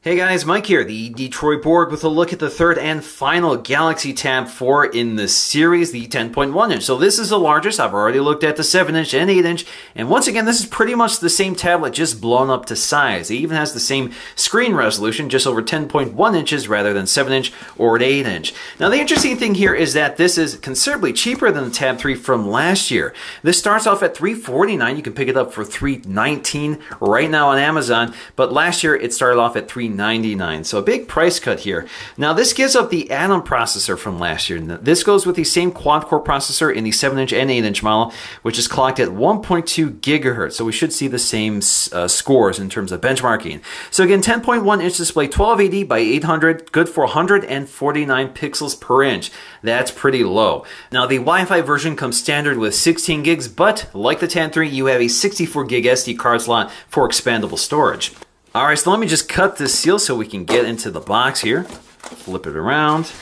Hey guys, Mike here, the Detroit Borg, with a look at the third and final Galaxy Tab 4 in the series, the 10.1 inch. So this is the largest. I've already looked at the 7 inch and 8 inch. And once again, this is pretty much the same tablet, just blown up to size. It even has the same screen resolution, just over 10.1 inches rather than 7 inch or an 8 inch. Now the interesting thing here is that this is considerably cheaper than the Tab 3 from last year. This starts off at $349. You can pick it up for $319 right now on Amazon. But last year it started off at $399. So a big price cut here. Now this gives up the Atom processor from last year. This goes with the same quad-core processor in the 7-inch and 8-inch model, which is clocked at 1.2 gigahertz. So we should see the same scores in terms of benchmarking. So again, 10.1 inch display, 1280 by 800, good for 149 pixels per inch. That's pretty low. Now the Wi-Fi version comes standard with 16 gigs, but like the Tab 3, you have a 64 gig SD card slot for expandable storage. Alright, so let me just cut this seal so we can get into the box here. Flip it around.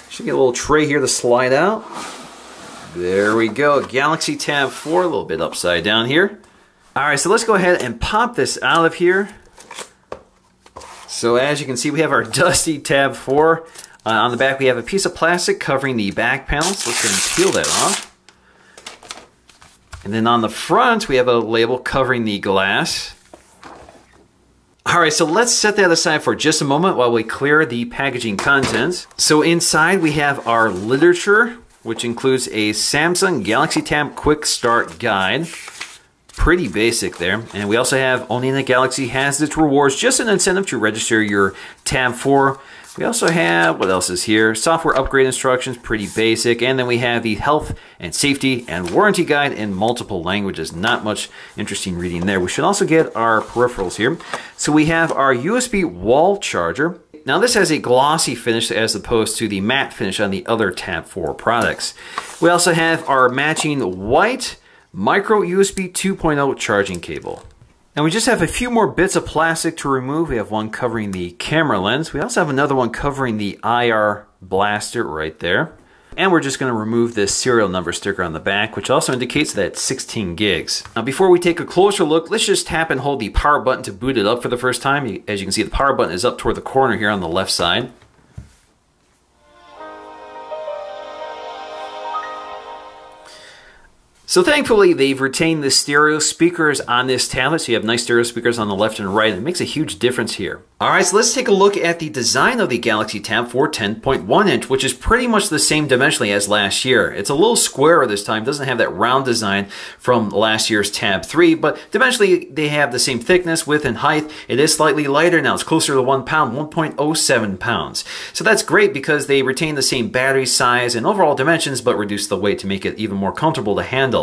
Should get a little tray here to slide out. There we go. Galaxy Tab 4, a little bit upside down here. Alright, so let's go ahead and pop this out of here. So as you can see, we have our dusty Tab 4. On the back, we have a piece of plastic covering the back panel. So let's go ahead and peel that off. And then on the front, we have a label covering the glass. Alright, so let's set that aside for just a moment while we clear the packaging contents. So inside we have our literature, which includes a Samsung Galaxy Tab Quick Start Guide. Pretty basic there. And we also have Owning the Galaxy has its rewards, just an incentive to register your Tab 4. We also have, what else is here? Software upgrade instructions, pretty basic. And then we have the health and safety and warranty guide in multiple languages. Not much interesting reading there. We should also get our peripherals here. So we have our USB wall charger. Now this has a glossy finish as opposed to the matte finish on the other Tab 4 products. We also have our matching white micro USB 2.0 charging cable. And we just have a few more bits of plastic to remove. We have one covering the camera lens. We also have another one covering the IR blaster right there. And we're just going to remove this serial number sticker on the back, which also indicates that it's 16 gigs. Now before we take a closer look, let's just tap and hold the power button to boot it up for the first time. As you can see, the power button is up toward the corner here on the left side. So thankfully, they've retained the stereo speakers on this tablet, so you have nice stereo speakers on the left and right. It makes a huge difference here. Alright, so let's take a look at the design of the Galaxy Tab 4 10.1 inch, which is pretty much the same dimensionally as last year. It's a little squarer this time, doesn't have that round design from last year's Tab 3, but dimensionally they have the same thickness, width, and height. It is slightly lighter now, it's closer to 1 pound, 1.07 pounds. So that's great because they retain the same battery size and overall dimensions, but reduce the weight to make it even more comfortable to handle.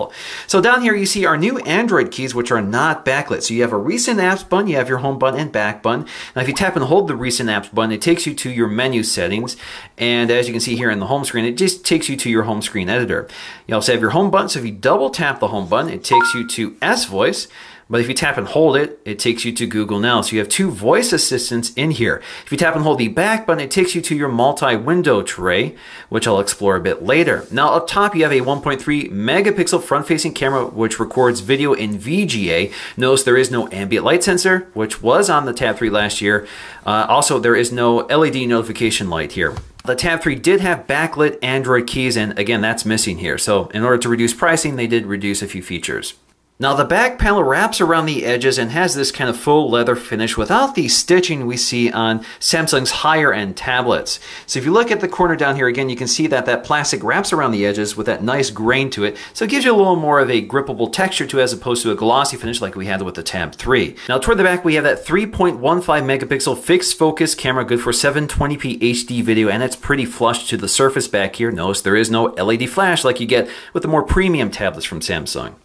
So down here you see our new Android keys, which are not backlit. So you have a recent apps button, you have your home button and back button. Now if you tap and hold the recent apps button, it takes you to your menu settings. And as you can see here in the home screen, it just takes you to your home screen editor. You also have your home button, so if you double tap the home button, it takes you to S-Voice. But if you tap and hold it, it takes you to Google Now. So you have two voice assistants in here. If you tap and hold the back button, it takes you to your multi-window tray, which I'll explore a bit later. Now up top, you have a 1.3 megapixel front-facing camera, which records video in VGA. Notice there is no ambient light sensor, which was on the Tab 3 last year. Also, there is no LED notification light here. The Tab 3 did have backlit Android keys, and again, that's missing here. So in order to reduce pricing, they did reduce a few features. Now the back panel wraps around the edges and has this kind of faux leather finish without the stitching we see on Samsung's higher end tablets. So if you look at the corner down here again, you can see that that plastic wraps around the edges with that nice grain to it. So it gives you a little more of a grippable texture to it as opposed to a glossy finish like we had with the Tab 3. Now toward the back we have that 3.15 megapixel fixed focus camera, good for 720p HD video, and it's pretty flush to the surface back here. Notice there is no LED flash like you get with the more premium tablets from Samsung.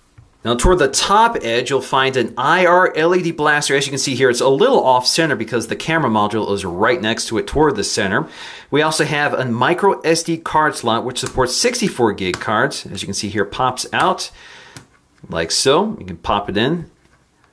Now toward the top edge, you'll find an IR LED blaster. As you can see here, it's a little off center because the camera module is right next to it toward the center. We also have a micro SD card slot, which supports 64 gig cards. As you can see here, pops out like so. You can pop it in,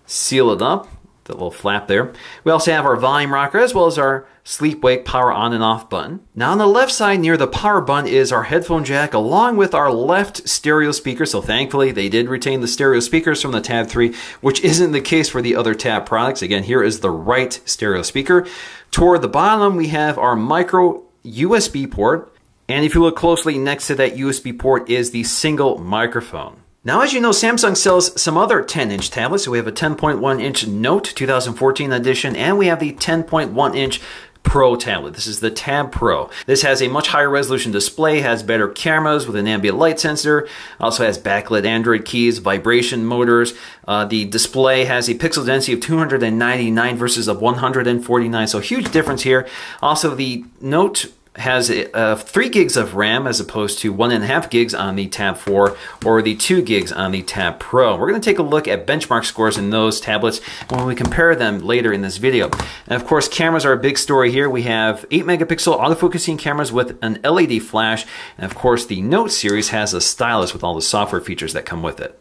seal it up, that little flap there. We also have our volume rocker as well as our sleep wake power on and off button. Now on the left side near the power button is our headphone jack along with our left stereo speaker. So thankfully they did retain the stereo speakers from the Tab 3, which isn't the case for the other Tab products. Again, here is the right stereo speaker. Toward the bottom we have our micro USB port. And if you look closely next to that USB port is the single microphone. Now, as you know, Samsung sells some other 10-inch tablets. So we have a 10.1-inch Note 2014 edition, and we have the 10.1-inch Pro tablet. This is the Tab Pro. This has a much higher resolution display, has better cameras with an ambient light sensor, also has backlit Android keys, vibration motors. The display has a pixel density of 299 versus of 149, so huge difference here. Also, the Note has 3 gigs of RAM as opposed to 1.5 gigs on the Tab 4 or the 2 gigs on the Tab Pro. We're going to take a look at benchmark scores in those tablets when we compare them later in this video. And of course, cameras are a big story here. We have 8 megapixel autofocusing cameras with an LED flash. And of course, the Note series has a stylus with all the software features that come with it.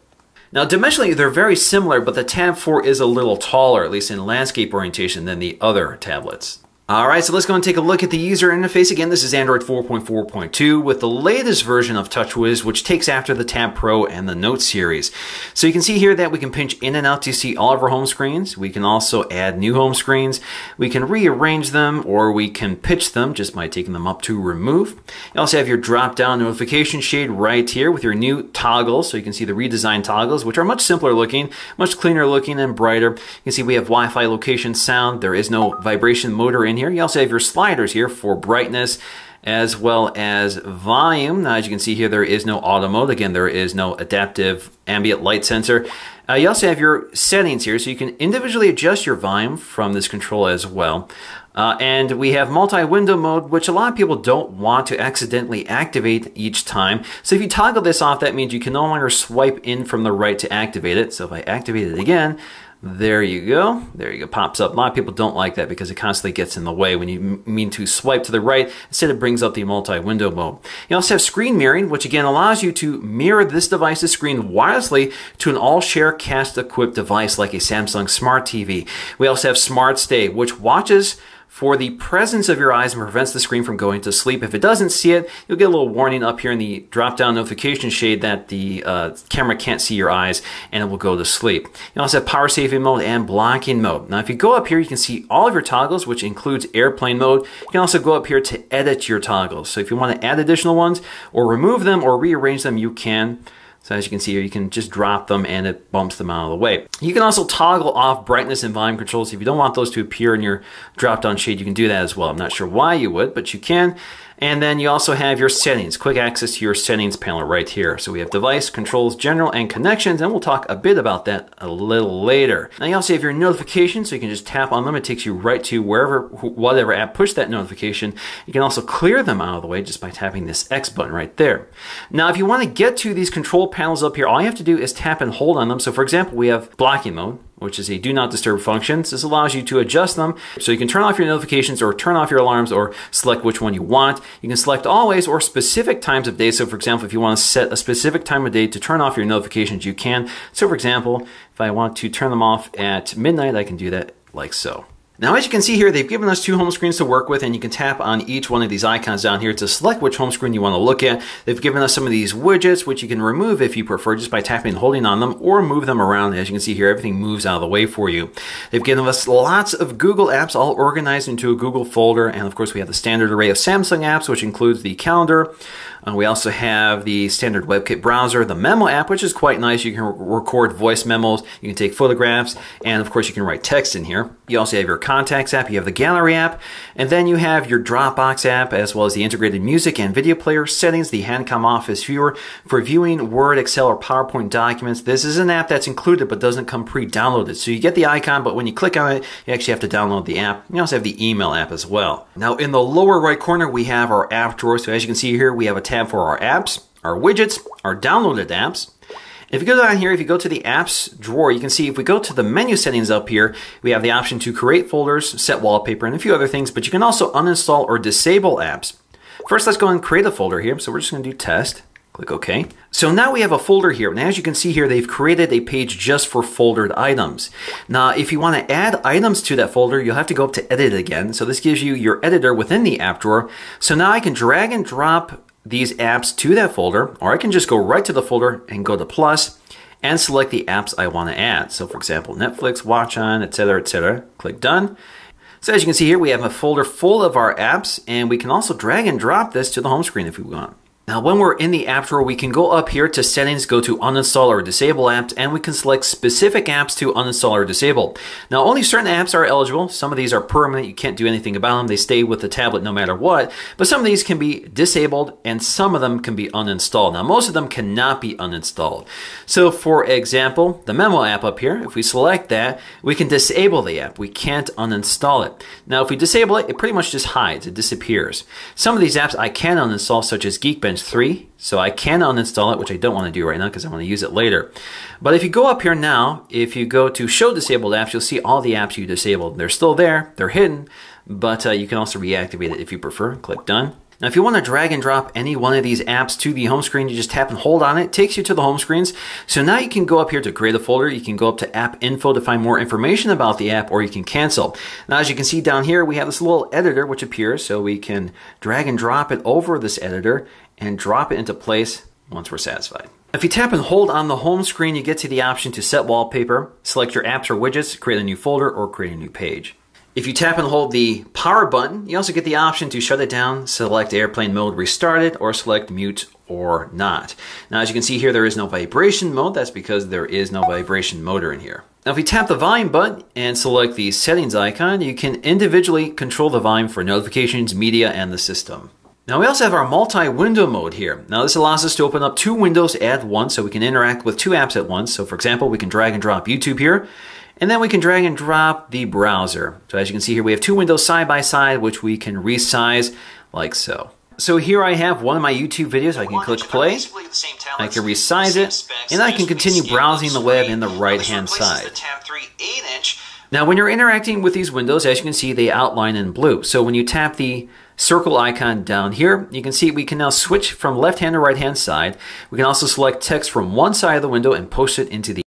Now, dimensionally, they're very similar, but the Tab 4 is a little taller, at least in landscape orientation, than the other tablets. Alright, so let's go and take a look at the user interface. Again, this is Android 4.4.2 with the latest version of TouchWiz, which takes after the Tab Pro and the Note series. So you can see here that we can pinch in and out to see all of our home screens. We can also add new home screens. We can rearrange them or we can pitch them just by taking them up to remove. You also have your drop-down notification shade right here with your new toggles. So you can see the redesigned toggles, which are much simpler looking, much cleaner looking and brighter. You can see we have Wi-Fi location sound. There is no vibration motor in here. You also have your sliders here for brightness as well as volume. Now, as you can see here, there is no auto mode. Again, there is no adaptive ambient light sensor. You also have your settings here, so you can individually adjust your volume from this control as well. And we have multi-window mode, which a lot of people don't want to accidentally activate each time. So if you toggle this off, that means you can no longer swipe in from the right to activate it. So if I activate it again, there you go. There you go. Pops up. A lot of people don't like that because it constantly gets in the way when you mean to swipe to the right. Instead, it brings up the multi-window mode. You also have screen mirroring, which again allows you to mirror this device's screen wirelessly to an all-share cast-equipped device like a Samsung Smart TV. We also have Smart Stay, which watches for the presence of your eyes and prevents the screen from going to sleep. If it doesn't see it, you'll get a little warning up here in the drop-down notification shade that the camera can't see your eyes and it will go to sleep. You also have power saving mode and blocking mode. Now, if you go up here, you can see all of your toggles, which includes airplane mode. You can also go up here to edit your toggles. So if you want to add additional ones or remove them or rearrange them, you can. So as you can see here, you can just drop them and it bumps them out of the way. You can also toggle off brightness and volume controls. If you don't want those to appear in your drop-down shade, you can do that as well. I'm not sure why you would, but you can. And then you also have your settings, quick access to your settings panel right here. So we have device, controls, general, and connections, and we'll talk a bit about that a little later. Now you also have your notifications, so you can just tap on them. It takes you right to whatever app pushed that notification. You can also clear them out of the way just by tapping this X button right there. Now if you want to get to these control panels up here, all you have to do is tap and hold on them. So for example, we have blocking mode, which is a do not disturb function. This allows you to adjust them so you can turn off your notifications or turn off your alarms or select which one you want. You can select always or specific times of day. So for example, if you want to set a specific time of day to turn off your notifications, you can. So for example, if I want to turn them off at midnight, I can do that like so. Now, as you can see here, they've given us 2 home screens to work with, and you can tap on each one of these icons down here to select which home screen you want to look at. They've given us some of these widgets, which you can remove if you prefer just by tapping and holding on them, or move them around. As you can see here, everything moves out of the way for you. They've given us lots of Google apps, all organized into a Google folder, and of course, we have the standard array of Samsung apps, which includes the calendar. We also have the standard WebKit browser, the memo app, which is quite nice. You can record voice memos, you can take photographs, and of course you can write text in here. You also have your contacts app, you have the gallery app, and then you have your Dropbox app, as well as the integrated music and video player settings, the Handcom Office Viewer for viewing Word, Excel, or PowerPoint documents. This is an app that's included but doesn't come pre-downloaded. So you get the icon, but when you click on it, you actually have to download the app. You also have the email app as well. Now in the lower right corner, we have our app drawer. So as you can see here, we have a tab for our apps, our widgets, our downloaded apps. If you go down here, if you go to the apps drawer, you can see if we go to the menu settings up here, we have the option to create folders, set wallpaper, and a few other things, but you can also uninstall or disable apps. First, let's go and create a folder here. So we're just going to do test. Click OK. So now we have a folder here. And as you can see here, they've created a page just for foldered items. Now, if you want to add items to that folder, you'll have to go up to Edit again. So this gives you your editor within the app drawer. So now I can drag and drop these apps to that folder, or I can just go right to the folder and go to plus and select the apps I want to add. So for example, Netflix, Watch On, etc., etc. Click Done. So as you can see here, we have a folder full of our apps, and we can also drag and drop this to the home screen if we want. Now, when we're in the app drawer, we can go up here to Settings, go to Uninstall or Disable Apps, and we can select specific apps to uninstall or disable. Now, only certain apps are eligible. Some of these are permanent. You can't do anything about them. They stay with the tablet no matter what. But some of these can be disabled, and some of them can be uninstalled. Now, most of them cannot be uninstalled. So, for example, the Memo app up here, if we select that, we can disable the app. We can't uninstall it. Now, if we disable it, it pretty much just hides. It disappears. Some of these apps I can uninstall, such as Geekbench 3, so I can uninstall it, which I don't want to do right now because I want to use it later. But if you go up here now, if you go to Show Disabled Apps, you'll see all the apps you disabled. They're still there, they're hidden, but you can also reactivate it if you prefer. Click Done. Now, if you want to drag and drop any one of these apps to the home screen, you just tap and hold on it. It takes you to the home screens. So now you can go up here to create a folder. You can go up to App Info to find more information about the app, or you can cancel. Now, as you can see down here, we have this little editor which appears, so we can drag and drop it over this editor and drop it into place once we're satisfied. If you tap and hold on the home screen, you get to the option to set wallpaper, select your apps or widgets, create a new folder, or create a new page. If you tap and hold the power button, you also get the option to shut it down, select airplane mode, restart it, or select mute or not. Now, as you can see here, there is no vibration mode. That's because there is no vibration motor in here. Now, if you tap the volume button and select the settings icon, you can individually control the volume for notifications, media, and the system. Now, we also have our multi-window mode here. Now, this allows us to open up two windows at once, so we can interact with two apps at once. So, for example, we can drag and drop YouTube here, and then we can drag and drop the browser. So as you can see here, we have two windows side by side, which we can resize like so. So here I have one of my YouTube videos. I can click play, I can resize it, and I can continue browsing the web in the right-hand side. Now, when you're interacting with these windows, as you can see, they outline in blue. So when you tap the circle icon down here, you can see we can now switch from left-hand to right-hand side. We can also select text from one side of the window and post it into the